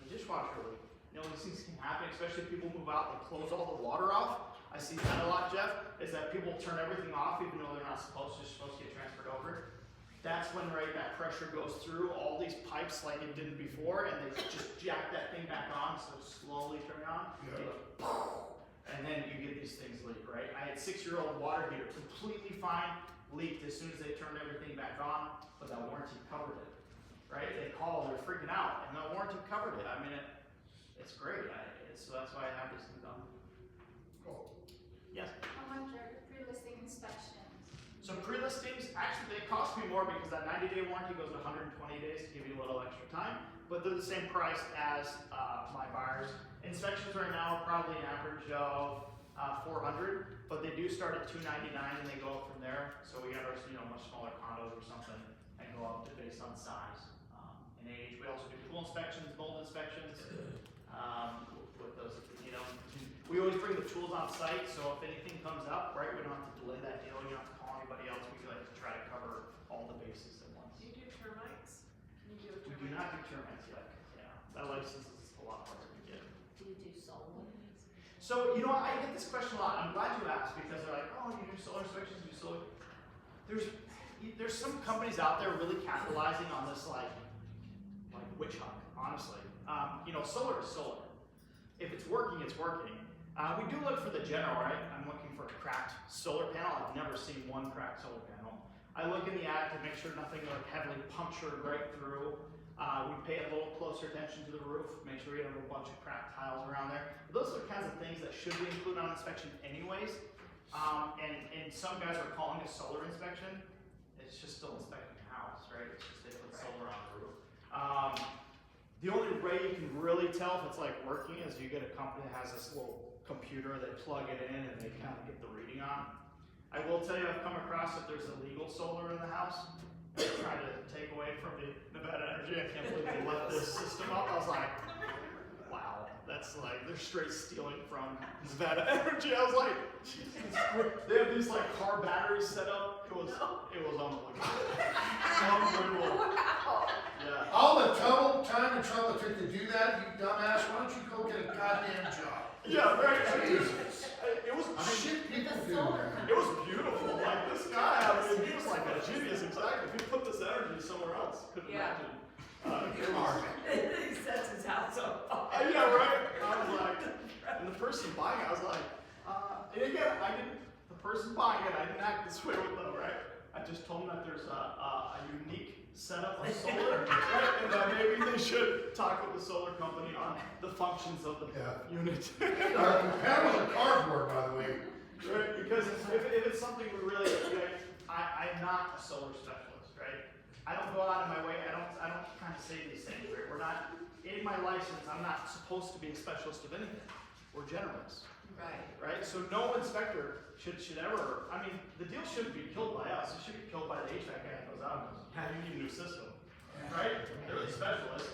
The dishwasher, these things can happen, especially if people move out and close all the water off. I see that a lot, Jeff, is that people turn everything off even though they're not supposed to, just supposed to get transferred over. That's when, that pressure goes through all these pipes like it didn't before, and they just jack that thing back on, so slowly turn on. Yeah. And then you get these things leak, right? I had 6-year-old water heater, completely fine, leaked as soon as they turned everything back on, but that warranty covered it, right? They called, they're freaking out, and that warranty covered it. I mean, it's great. So that's why I have this thing done. Cool. Yes? How much are pre-listing inspections? So pre-listings, actually they cost me more because that 90-day warranty goes to 120 days to give you a little extra time, but they're the same price as my buyers. Inspections right now are probably an average of 400, but they do start at $299 and they go up from there. So we got our much smaller condos or something and go up based on size and age. We also do pool inspections, mold inspections. With those, we always bring the tools on site, so if anything comes up, right, we don't have to delay that deal. You don't have to call anybody else. We like to try to cover all the bases at once. Do you do termites? Can you do a termite? We do not do termites yet. Yeah, that license is a lot harder to get. Do you do solar? So, I get this question a lot. I'm glad you asked, because they're like, oh, you do solar inspections, you do solar. There's some companies out there really capitalizing on this like witch hunt, honestly. Solar is solar. If it's working, it's working. We do look for the general, right? I'm looking for a cracked solar panel. I've never seen one cracked solar panel. I look in the attic to make sure nothing heavily punctured right through. We pay a little closer attention to the roof, make sure we have a bunch of cracked tiles around there. But those are the kinds of things that should be included on inspection anyways. And some guys are calling it solar inspection. It's just still inspecting the house, right? It's just they put solar on the roof. The only way you can really tell if it's working is you get a company that has this little computer, they plug it in and they kind of get the reading on. I will tell you, I've come across if there's illegal solar in the house, and they're trying to take away from the Nevada Energy. I can't believe they left this system up. I was like, wow, that's they're straight stealing from Nevada Energy. I was like, Jesus Christ. They have these car batteries set up. It was unbelievable. Unbelievable. Yeah. All the time and trouble it took to do that, you dumbass, why don't you go get a goddamn job? Yeah, right. Jesus. It was Shit people do. It was beautiful. This guy, he was like a genius, exactly. If he put this energy somewhere else, couldn't imagine. He sets his house up. Yeah, right. I was like, and the person buying it, I was like, and again, the person buying it, I didn't act this way with them, right? I just told them that there's a unique setup of solar, right? And that maybe they should talk with the solar company on the functions of the unit. Panels are cardboard, by the way. Right, because if it's something we really, I'm not a solar specialist, right? I don't go out of my way, I don't kind of say these things, right? We're not, in my license, I'm not supposed to be a specialist of anything. We're generalists. Right, so no inspector should ever, I mean, the deal shouldn't be killed by us, it should be killed by the HVAC guy that goes out and goes, yeah, you need a new system, right? They're the specialists.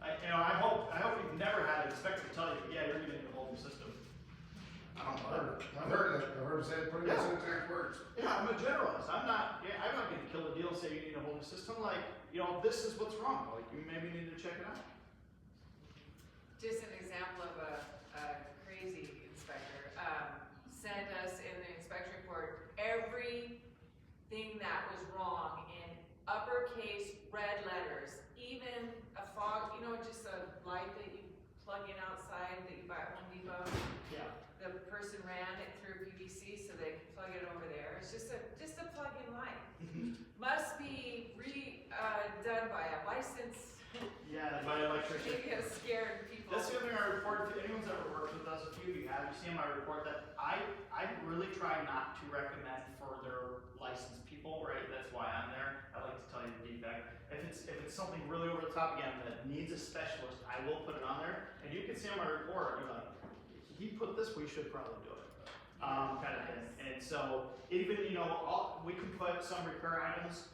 I hope you've never had an inspector tell you, yeah, you're gonna need a whole new system. I don't know. I've heard it said pretty much the exact words. Yeah, I'm a generalist, I'm not gonna kill the deal and say you need a whole new system, like, this is what's wrong, like, you maybe need to check it out. Just an example of a crazy inspector, sent us in the inspection report, everything that was wrong in uppercase red letters, even a fog, just a light that you plug in outside that you buy at Home Depot. Yeah. The person ran it through PVC so they could plug it over there. It's just a plug-in light. Must be done by a licensed, Yeah, by electrician. maybe a scared people. That's the other thing I report, if anyone's ever worked with us, a few of you have, you see in my report that I really try not to recommend for their licensed people, right? That's why I'm there. I like to tell you the defect. If it's something really over the top again that needs a specialist, I will put it on there. And you can see on my report, you're like, he put this, we should probably do it. Kind of thing. And so even, we can put some repair items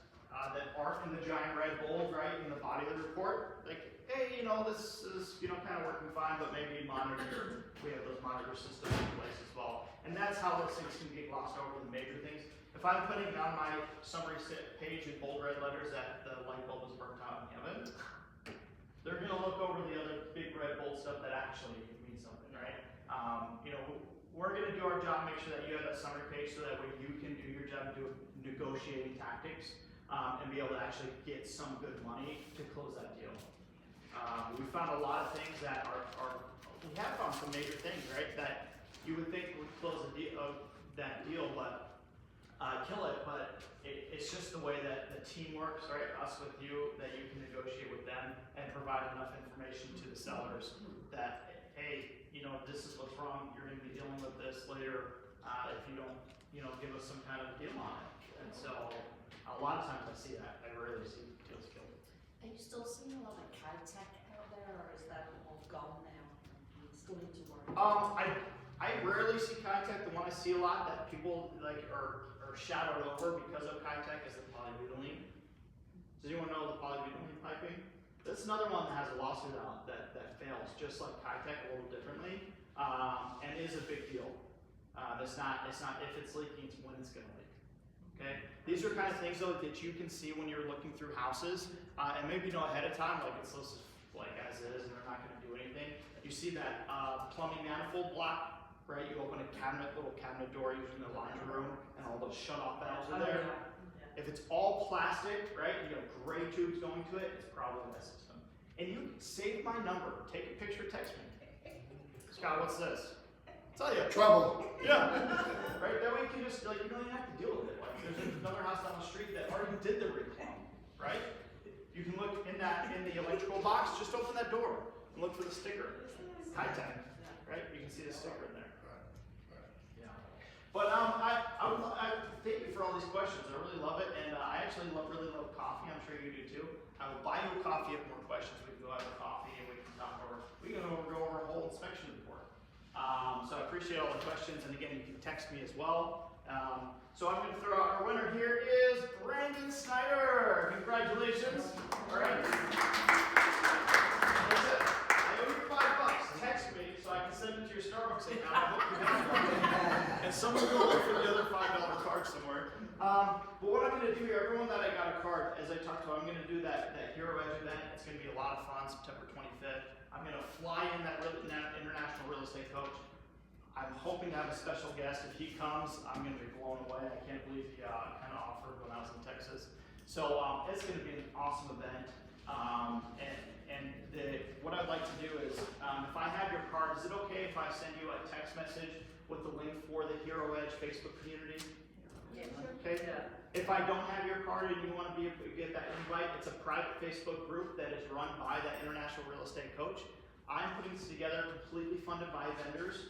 that aren't in the giant red bold, right, in the body of the report. Like, hey, this is, kind of working fine, but maybe monitor, we have those monitor systems in place as well. And that's how those things can get glossed over the major things. If I'm putting on my summary page in bold red letters that the light bulb is burnt out in the oven, they're gonna look over the other big red bold stuff that actually means something, right? We're gonna do our job, make sure that you have that summary page so that way you can do your job, do negotiating tactics, and be able to actually get some good money to close that deal. We found a lot of things that we have found some major things, right, that you would think would close that deal, but kill it, but it's just the way that the team works, right, us with you, that you can negotiate with them and provide enough information to the sellers that, hey, this is what's wrong, you're gonna be dealing with this later, if you don't, give us some kind of deal on it. And so, a lot of times I see that, I rarely see deals killed. Are you still seeing a lot of Kitech out there, or is that all gone now? You still need to work? I rarely see Kitech. The one I see a lot that people are shadowed over because of Kitech is the polybutylene. Does anyone know the polybutylene piping? That's another one that has a lawsuit out that fails, just like Kitech, a little differently, and is a big deal. It's not if it's leaking, it's when it's gonna leak. Okay? These are kind of things though that you can see when you're looking through houses, and maybe know ahead of time, like it's listed like as is, and they're not gonna do anything. You see that plumbing manifold block, right? You open a little cabinet door, usually in the laundry room, and all those shut-off valves are there. If it's all plastic, right, you got gray tubes going to it, it's probably that system. And you save my number, take a picture, text me. Scott, what's this? I'll tell you. Trouble. Yeah. Right, that way you can just, you don't even have to deal with it. Like, there's another house down the street that already did the reclaim, right? You can look in the electrical box, just open that door and look for the sticker. Kitech, right? You can see the sticker in there. Yeah. But I thank you for all these questions. I really love it, and I actually really love coffee. I'm sure you do too. I will buy you a coffee if more questions. We can go have a coffee and we can talk over. We can go over a whole inspection report. So I appreciate all the questions, and again, you can text me as well. So I'm going to throw out our winner here is Brandon Snyder. Congratulations. All right. That's it. I owe you $5. Text me so I can send it to your Starbucks account. I hope you got it. And someone will look for the other $5 card somewhere. But what I'm going to do here, everyone that I got a card, as I talked about, I'm going to do that Hero Edge event. It's going to be a lot of fun, September 25th. I'm going to fly in that international real estate coach. I'm hoping to have a special guest. If he comes, I'm going to be blown away. I can't believe he kind of offered when I was in Texas. So it's going to be an awesome event. What I'd like to do is, if I have your card, is it okay if I send you a text message with the link for the Hero Edge Facebook community? Yeah. Okay. Yeah. If I don't have your card and you want to get that invite, it's a private Facebook group that is run by that international real estate coach. I'm putting this together completely funded by vendors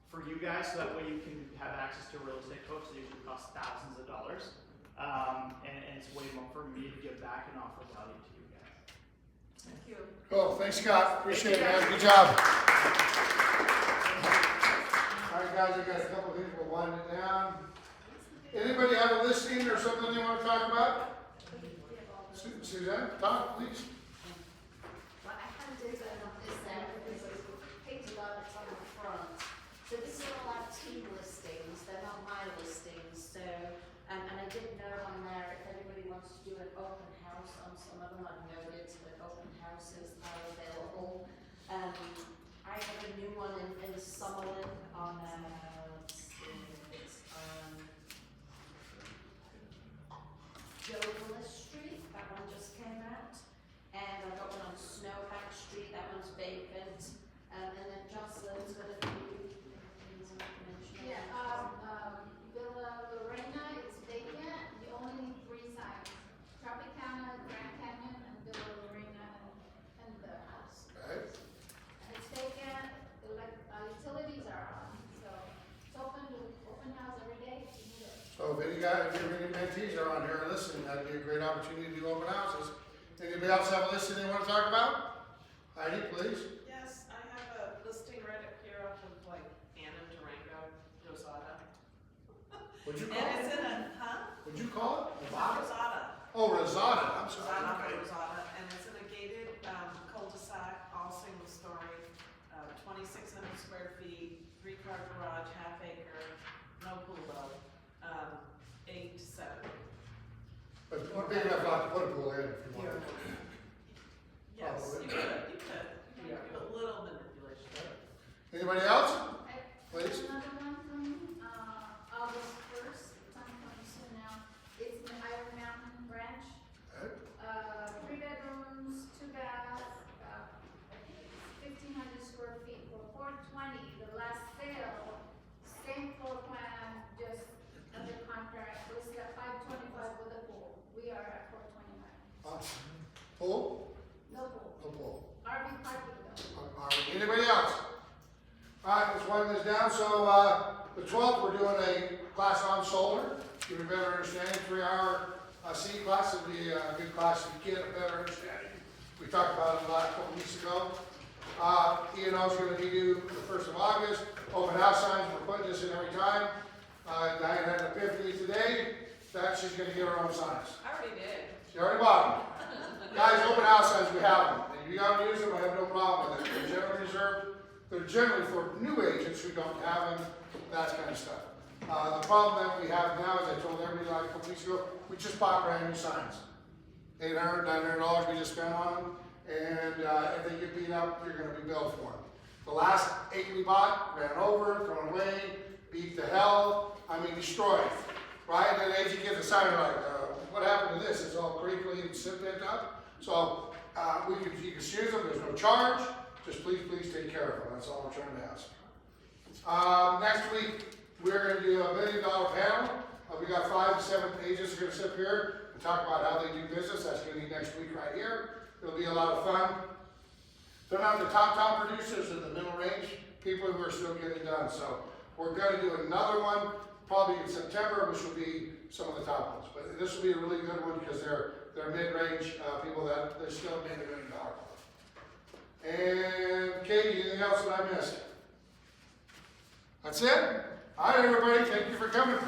for you guys, so that way you can have access to a real estate coach that usually costs thousands of dollars. And it's way more for me to give back and offer value to you guys. Thank you. Cool. Thanks, Scott. Appreciate it, man. Good job. guys, I got a couple of things, we'll wind it down. Anybody have a listing or something they wanna talk about? Suzanne, Tom, please. Well, I kind of did that on this end because I picked it up, it's on the front. So this is all our team listings, they're not my listings, so, and I did note on there, if anybody wants to do an open house on some of them, I've noted that open houses are available. I have a new one in Summerlin on, let's see, it's on Douglas Street, that one just came out. And I've got one on Snowbank Street, that one's vacant. And then Jocelyn's got a few things I can mention. Yeah, Villa Lorena is vacant, you only need 3 sites, Tropicana, Grand Canyon, and Villa Lorena, and the house. Okay. And it's vacant, utilities are on, so it's open house every day, if you need it. So if any mentees are on here listening, that'd be a great opportunity to do open houses. Anybody else have a listing they wanna talk about? Heidi, please. Yes, I have a listing right up here off of like Anna Durango, Rosada. What'd you call And it's it? in a, What'd you call it? Nevada? Rosada. Oh, Rosada, I'm sorry. Rosada, Okay. Rosada, and it's in a gated, cul-de-sac, all single story, 2,600 square feet, 3-car garage, half acre, no pool though, 8 to 7. But one big enough lot to put a pool in if you want. Yes, Probably. you could, a little manipulation. Anybody else? I- Please. Another one from, August 1st, it's on coming soon now, it's in Iron Mountain Ranch. Okay. 3 bedrooms, 2 baths, I think it's 1,500 square feet for $420. The last sale, same floor plan, just under contract, was at $525 with a pool. We are at $429. Pool? No pool. No pool. RV parking though. All right, anybody else? All right, let's wind this down. So, the 12th, we're doing a class on solar. Give you a better understanding, 3-hour C class will be a good class if you get a better understanding. We talked about it a couple weeks ago. E&O is going to be due the 1st of August. Open house signs, we're putting this in every time. Diane had an epiphany today that she's going to get her own signs. I already did. She already bought them. Guys, open house signs, we have them. And if you don't use them, I have no problem with it. They're generally reserved. They're generally for new agents who don't have them, that kind of stuff. The problem that we have now, as I told everybody like a couple weeks ago, we just bought brand new signs. $800, $900 we just spent on them. And if they get beat up, you're going to be billed for them. The last 8 we bought, ran over, thrown away, beat to hell, destroyed. Right? And then the agent gets a sign like, what happened to this? It's all crinkly and bent up. So you can use them, there's no charge. Just please take care of them. That's all we're trying to ask. Next week, we're going to do a $1 million panel. We got 5 to 7 agents who are going to sit up here and talk about how they do business. That's going to be next week right here. It'll be a lot of fun. They're not the top producers, they're the middle range people who are still getting done. So we're going to do another one probably in September, which will be some of the top ones. But this will be a really good one because they're mid-range people that they're still made $1 million. And Katie, anything else that I missed? That's it? All right, everybody, thank you for coming.